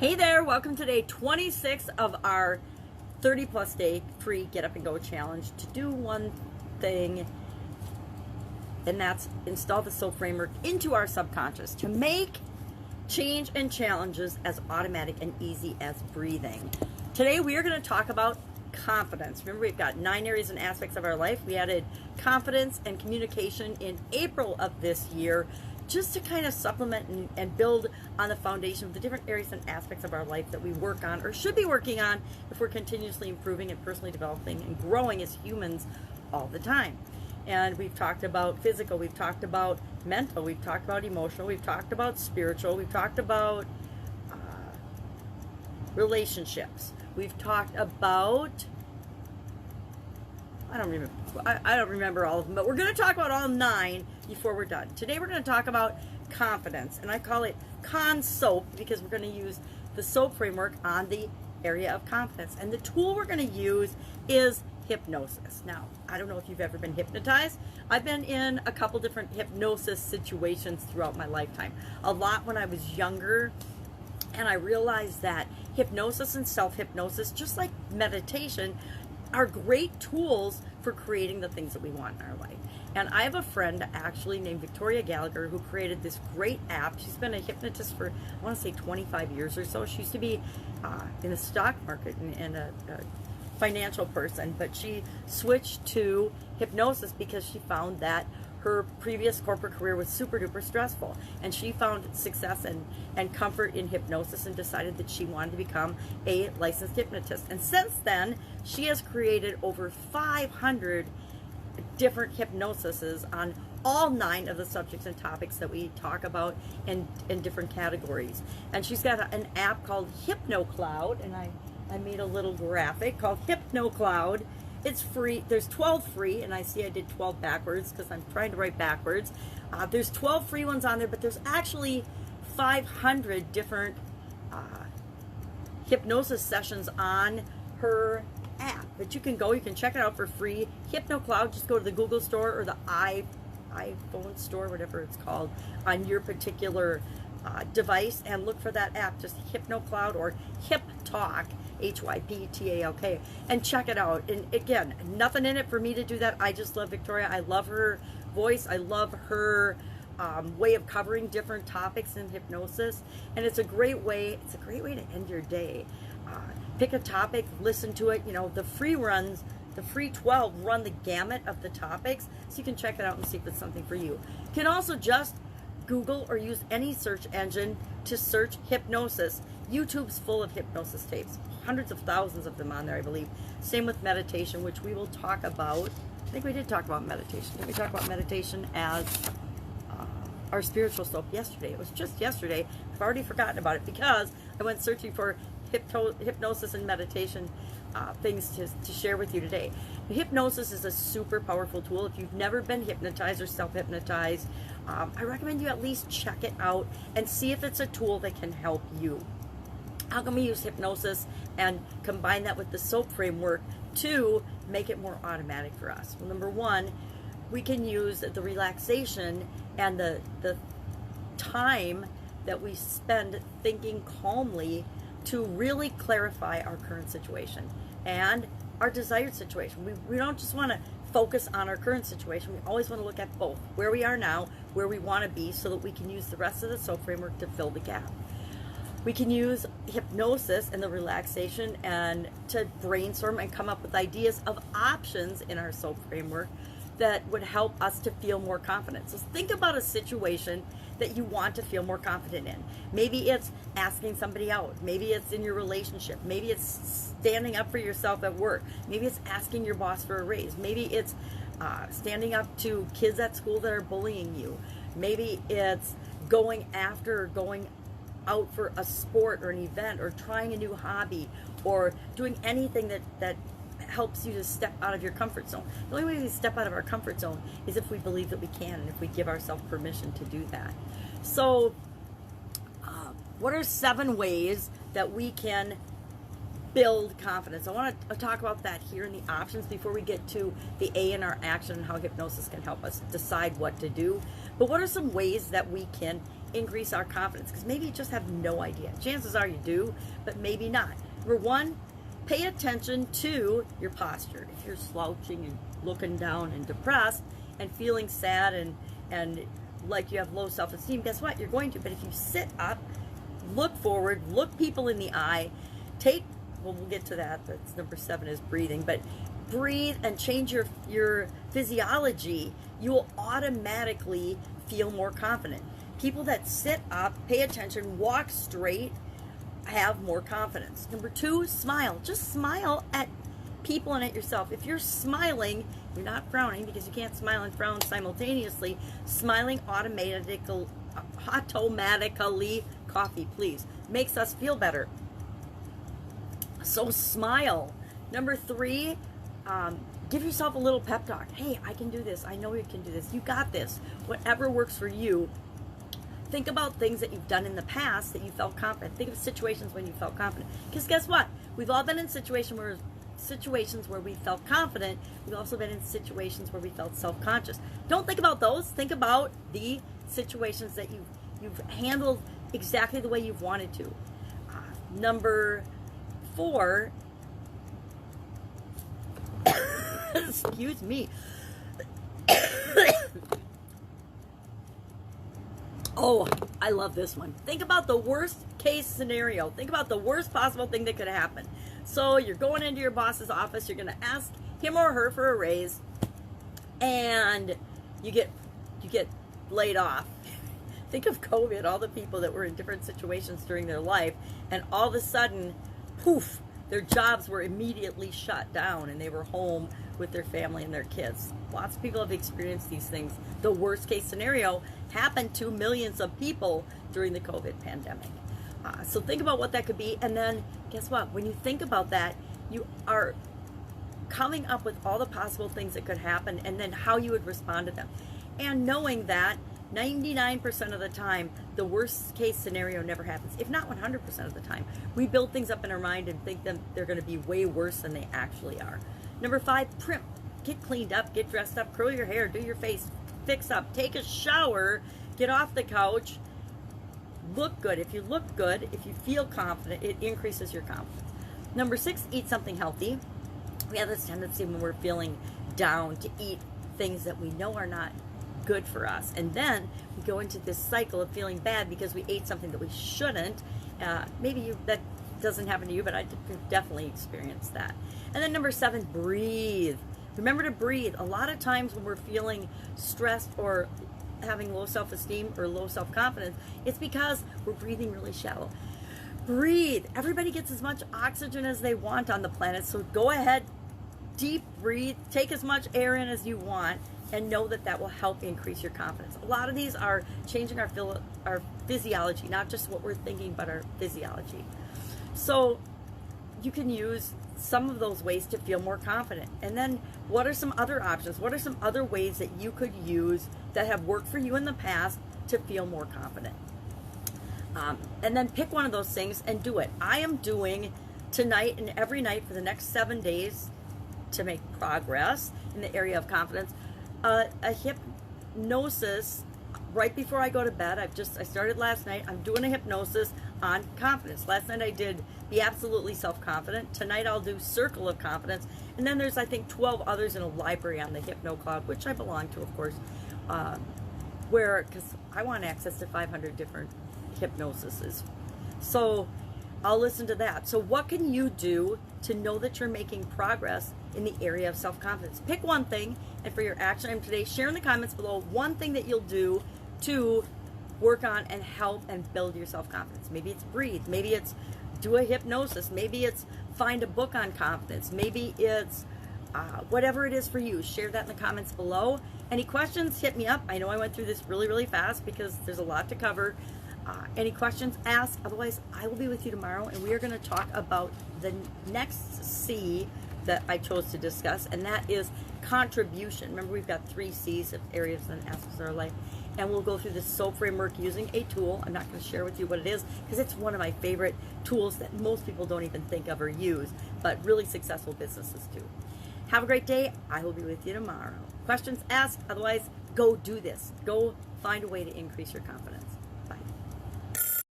Hey there, welcome to day 26 of our 30 plus day free Get Up and Go challenge to do one thing, and that's install the SOAP framework into our subconscious to make change and challenges as automatic and easy as breathing. Today we are going to talk about confidence. Remember, we've got 9 areas and aspects of our life. We added confidence and communication in April of this year, just to kind of supplement and build on the foundation of the different areas and aspects of our life that we work on or should be working on if we're continuously improving and personally developing and growing as humans all the time. And we've talked about physical, we've talked about mental, we've talked about emotional, we've talked about spiritual, we've talked about relationships, we've talked about, I don't remember all of them, but we're going to talk about all 9 before we're done. Today we're going to talk about confidence, and I call it Con-SOAP because we're going to use the SOAP framework on the area of confidence. And the tool we're going to use is hypnosis. Now, I don't know if you've ever been hypnotized. I've been in a couple different hypnosis situations throughout my lifetime. A lot when I was younger, and I realized that hypnosis and self-hypnosis, just like meditation, are great tools for creating the things that we want in our life. And I have a friend actually named Victoria Gallagher who created this great app. She's been a hypnotist for, I want to say 25 years or so. She used to be in the stock market and a financial person, but she switched to hypnosis because she found that her previous corporate career was super duper stressful, and she found success and comfort in hypnosis and decided that she wanted to become a licensed hypnotist. And since then, she has created over 500 different hypnosises on all 9 of the subjects and topics that we talk about in different categories. And she's got an app called HypnoCloud, and I made a little graphic called HypnoCloud. It's free. There's 12 free, and I see I did 12 backwards because I'm trying to write backwards. There's 12 free ones on there, but there's actually 500 different hypnosis sessions on her app. But you can check it out for free. HypnoCloud, just go to the Google store or the iPhone store, whatever it's called, on your particular device, and look for that app, just HypnoCloud or HypTalk, HYPTALK, and check it out. And again, nothing in it for me to do that. I just love Victoria. I love her voice. I love her way of covering different topics in hypnosis, and it's a great way to end your day. Pick a topic, listen to it. You know, the free 12 run the gamut of the topics, so you can check it out and see if it's something for you. You can also just Google or use any search engine to search hypnosis. YouTube's full of hypnosis tapes, hundreds of thousands of them on there, I believe. Same with meditation, which we will talk about. I think we did talk about meditation. Did we talk about meditation as our spiritual soap yesterday? It was just yesterday. I've already forgotten about it because I went searching for hypnosis and meditation things to share with you today. Hypnosis is a super powerful tool. If you've never been hypnotized or self-hypnotized, I recommend you at least check it out and see if it's a tool that can help you. How can we use hypnosis and combine that with the SOAP framework to make it more automatic for us? Well, number one, we can use the relaxation and the time that we spend thinking calmly to really clarify our current situation and our desired situation. We don't just want to focus on our current situation. We always want to look at both where we are now, where we want to be, so that we can use the rest of the SOAP framework to fill the gap. We can use hypnosis and the relaxation and to brainstorm and come up with ideas of options in our SOAP framework that would help us to feel more confident. So think about a situation that you want to feel more confident in. Maybe it's asking somebody out. Maybe it's in your relationship. Maybe it's standing up for yourself at work. Maybe it's asking your boss for a raise. Maybe it's standing up to kids at school that are bullying you. Maybe it's going out for a sport or an event, or trying a new hobby, or doing anything that helps you to step out of your comfort zone. The only way we step out of our comfort zone is if we believe that we can, and if we give ourselves permission to do that. So what are 7 ways that we can build confidence? I want to talk about that here in the options before we get to the A in our action and how hypnosis can help us decide what to do. But what are some ways that we can increase our confidence? Because maybe you just have no idea. Chances are you do, but maybe not. Number one, pay attention to your posture. If you're slouching and looking down and depressed and feeling sad and like you have low self-esteem, guess what? You're going to. But if you sit up, look forward, look people in the eye, we'll get to that. That's number 7 is breathing. But breathe and change your physiology. You will automatically feel more confident. People that sit up, pay attention, walk straight, have more confidence. Number 2, smile. Just smile at people and at yourself. If you're smiling, you're not frowning, because you can't smile and frown simultaneously. Smiling automatically, coffee please, makes us feel better. So smile. Number 3, give yourself a little pep talk. Hey, I can do this. I know you can do this. You got this. Whatever works for you. Think about things that you've done in the past that you felt confident. Think of situations when you felt confident. Because guess what? We've all been in situations where we felt confident. We've also been in situations where we felt self-conscious. Don't think about those. Think about the situations that you've handled exactly the way you've wanted to. Number 4, excuse me. Oh, I love this one. Think about the worst case scenario. Think about the worst possible thing that could happen. So you're going into your boss's office. You're going to ask him or her for a raise, and you get laid off. Think of COVID, all the people that were in different situations during their life, and all of a sudden, poof, their jobs were immediately shut down, and they were home with their family and their kids. Lots of people have experienced these things. The worst case scenario happened to millions of people during the COVID pandemic. So think about what that could be, and then guess what? When you think about that, you are coming up with all the possible things that could happen, and then how you would respond to them. And knowing that 99% of the time, the worst case scenario never happens, if not 100% of the time. We build things up in our mind and think that they're going to be way worse than they actually are. Number 5, primp. Get cleaned up, get dressed up, curl your hair, do your face, fix up, take a shower, get off the couch, look good. If you look good, if you feel confident, it increases your confidence. Number 6, eat something healthy. We have this tendency when we're feeling down to eat things that we know are not good for us, and then we go into this cycle of feeling bad because we ate something that we shouldn't. Maybe that doesn't happen to you, but I definitely experienced that. And then number 7, breathe. Remember to breathe. A lot of times when we're feeling stressed or having low self-esteem or low self-confidence, it's because we're breathing really shallow. Breathe. Everybody gets as much oxygen as they want on the planet, so go ahead, deep breathe, take as much air in as you want, and know that that will help increase your confidence. A lot of these are changing our physiology, not just what we're thinking, but our physiology. So you can use some of those ways to feel more confident. And then what are some other options? What are some other ways that you could use that have worked for you in the past to feel more confident? And then pick one of those things and do it. I am doing tonight and every night for the next 7 days to make progress in the area of confidence. A hypnosis right before I go to bed. I started last night. I'm doing a hypnosis on confidence. Last night I did Be Absolutely Self-Confident. Tonight I'll do Circle of Confidence. And then there's, I think, 12 others in a library on the Hypno Cloud, which I belong to, of course, because I want access to 500 different hypnosises. So I'll listen to that. So what can you do to know that you're making progress in the area of self-confidence? Pick one thing, and for your action item today, share in the comments below one thing that you'll do to work on and help and build your self-confidence. Maybe it's breathe. Maybe it's do a hypnosis. Maybe it's find a book on confidence. Maybe it's whatever it is for you. Share that in the comments below. Any questions, hit me up. I know I went through this really, really fast because there's a lot to cover. Any questions, ask. Otherwise, I will be with you tomorrow, and we are going to talk about the next C that I chose to discuss, and that is contribution. Remember, we've got 3 C's of areas and aspects of our life, and we'll go through this SOAP framework using a tool. I'm not going to share with you what it is because it's one of my favorite tools that most people don't even think of or use, but really successful businesses do. Have a great day. I will be with you tomorrow. Questions, ask. Otherwise, go do this. Go find a way to increase your confidence.